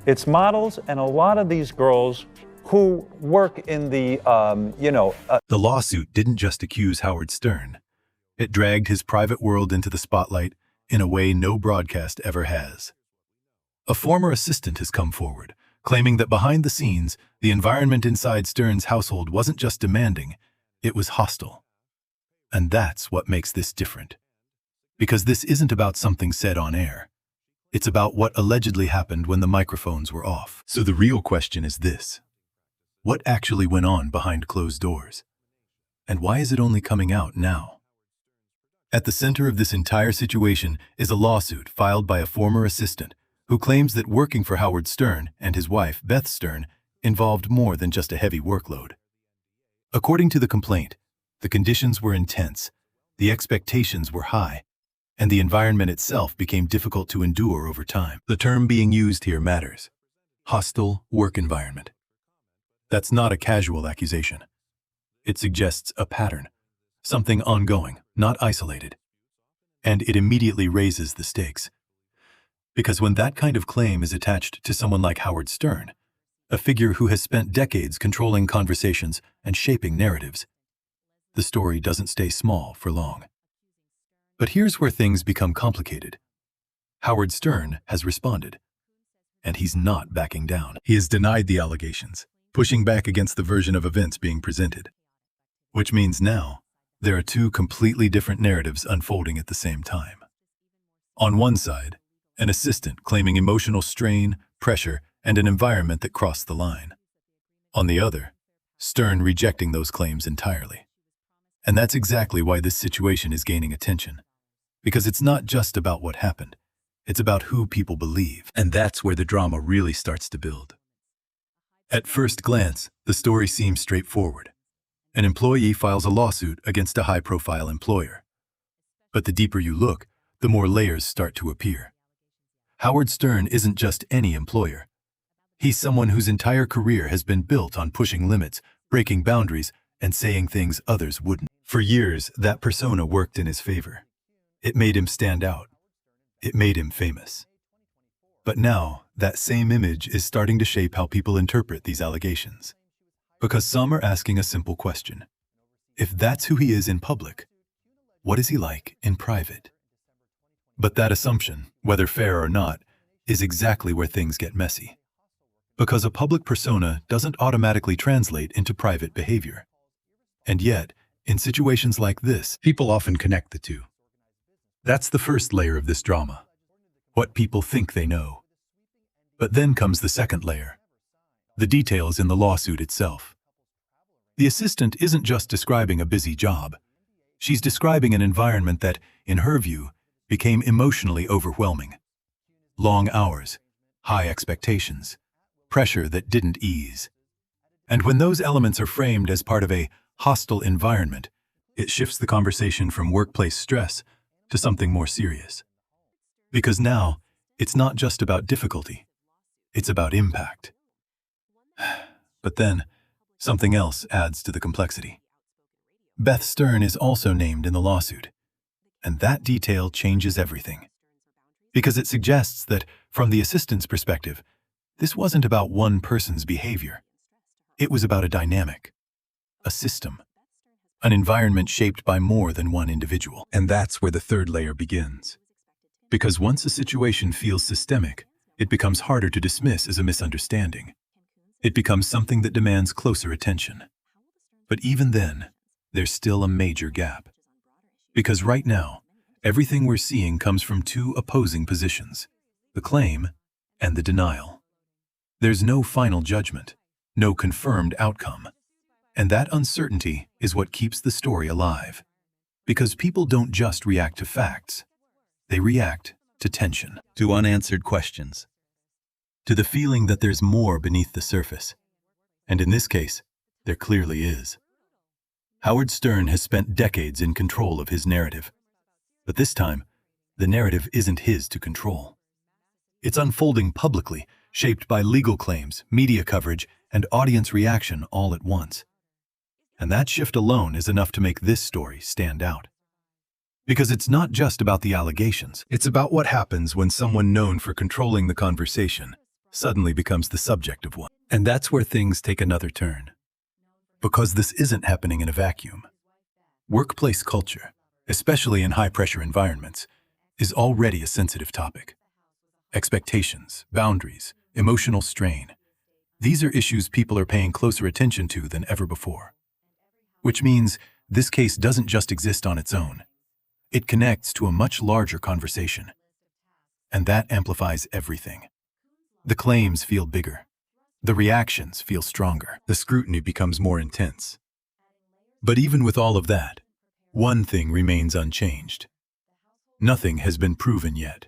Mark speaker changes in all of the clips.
Speaker 1: It's models and a lot of these girls who work in the,
Speaker 2: The lawsuit didn't just accuse Howard Stern. It dragged his private world into the spotlight in a way no broadcast ever has. A former assistant has come forward, claiming that behind the scenes, the environment inside Stern's household wasn't just demanding, it was hostile. And that's what makes this different. Because this isn't about something said on air. It's about what allegedly happened when the microphones were off. So the real question is this: what actually went on behind closed doors? And why is it only coming out now? At the center of this entire situation is a lawsuit filed by a former assistant who claims that working for Howard Stern and his wife, Beth Stern, involved more than just a heavy workload. According to the complaint, the conditions were intense, the expectations were high, and the environment itself became difficult to endure over time. The term being used here matters: hostile work environment. That's not a casual accusation. It suggests a pattern, something ongoing, not isolated. And it immediately raises the stakes. Because when that kind of claim is attached to someone like Howard Stern, a figure who has spent decades controlling conversations and shaping narratives, the story doesn't stay small for long. But here's where things become complicated. Howard Stern has responded, and he's not backing down. He has denied the allegations, pushing back against the version of events being presented. Which means now, there are two completely different narratives unfolding at the same time. On one side, an assistant claiming emotional strain, pressure, and an environment that crossed the line. On the other, Stern rejecting those claims entirely. And that's exactly why this situation is gaining attention. Because it's not just about what happened, it's about who people believe. And that's where the drama really starts to build. At first glance, the story seems straightforward. An employee files a lawsuit against a high-profile employer. But the deeper you look, the more layers start to appear. Howard Stern isn't just any employer. He's someone whose entire career has been built on pushing limits, breaking boundaries, and saying things others wouldn't. For years, that persona worked in his favor. It made him stand out. It made him famous. But now, that same image is starting to shape how people interpret these allegations. Because some are asking a simple question. If that's who he is in public, what is he like in private? But that assumption, whether fair or not, is exactly where things get messy. Because a public persona doesn't automatically translate into private behavior. And yet, in situations like this, people often connect the two. That's the first layer of this drama. What people think they know. But then comes the second layer. The details in the lawsuit itself. The assistant isn't just describing a busy job. She's describing an environment that, in her view, became emotionally overwhelming. Long hours, high expectations, pressure that didn't ease. And when those elements are framed as part of a hostile environment, it shifts the conversation from workplace stress to something more serious. Because now, it's not just about difficulty, it's about impact. But then, something else adds to the complexity. Beth Stern is also named in the lawsuit, and that detail changes everything. Because it suggests that, from the assistant's perspective, this wasn't about one person's behavior. It was about a dynamic, a system, an environment shaped by more than one individual. And that's where the third layer begins. Because once a situation feels systemic, it becomes harder to dismiss as a misunderstanding. It becomes something that demands closer attention. But even then, there's still a major gap. Because right now, everything we're seeing comes from two opposing positions: the claim and the denial. There's no final judgment, no confirmed outcome. And that uncertainty is what keeps the story alive. Because people don't just react to facts. They react to tension, to unanswered questions, to the feeling that there's more beneath the surface. And in this case, there clearly is. Howard Stern has spent decades in control of his narrative. But this time, the narrative isn't his to control. It's unfolding publicly, shaped by legal claims, media coverage, and audience reaction all at once. And that shift alone is enough to make this story stand out. Because it's not just about the allegations. It's about what happens when someone known for controlling the conversation suddenly becomes the subject of one. And that's where things take another turn. Because this isn't happening in a vacuum. Workplace culture, especially in high-pressure environments, is already a sensitive topic. Expectations, boundaries, emotional strain. These are issues people are paying closer attention to than ever before. Which means this case doesn't just exist on its own. It connects to a much larger conversation. And that amplifies everything. The claims feel bigger. The reactions feel stronger. The scrutiny becomes more intense. But even with all of that, one thing remains unchanged. Nothing has been proven yet.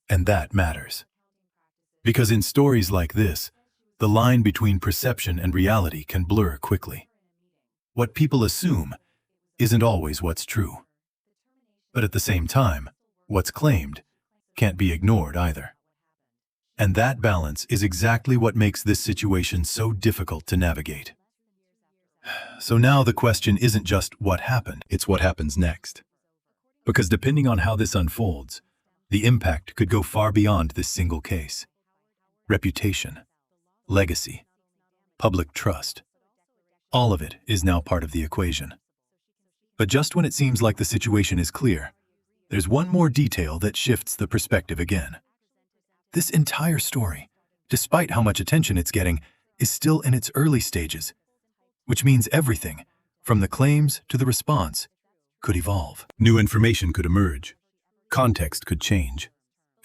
Speaker 2: And that matters. Because in stories like this, the line between perception and reality can blur quickly. What people assume isn't always what's true. But at the same time, what's claimed can't be ignored either. And that balance is exactly what makes this situation so difficult to navigate. So now the question isn't just what happened, it's what happens next. Because depending on how this unfolds, the impact could go far beyond this single case. Reputation, legacy, public trust. All of it is now part of the equation. But just when it seems like the situation is clear, there's one more detail that shifts the perspective again. This entire story, despite how much attention it's getting, is still in its early stages, which means everything, from the claims to the response, could evolve. New information could emerge, context could change,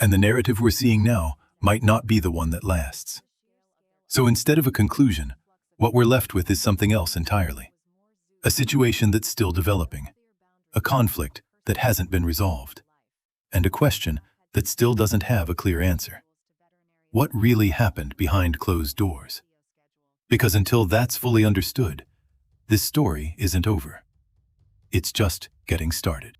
Speaker 2: and the narrative we're seeing now might not be the one that lasts. So instead of a conclusion, what we're left with is something else entirely. A situation that's still developing, a conflict that hasn't been resolved, and a question that still doesn't have a clear answer. What really happened behind closed doors? Because until that's fully understood, this story isn't over. It's just getting started.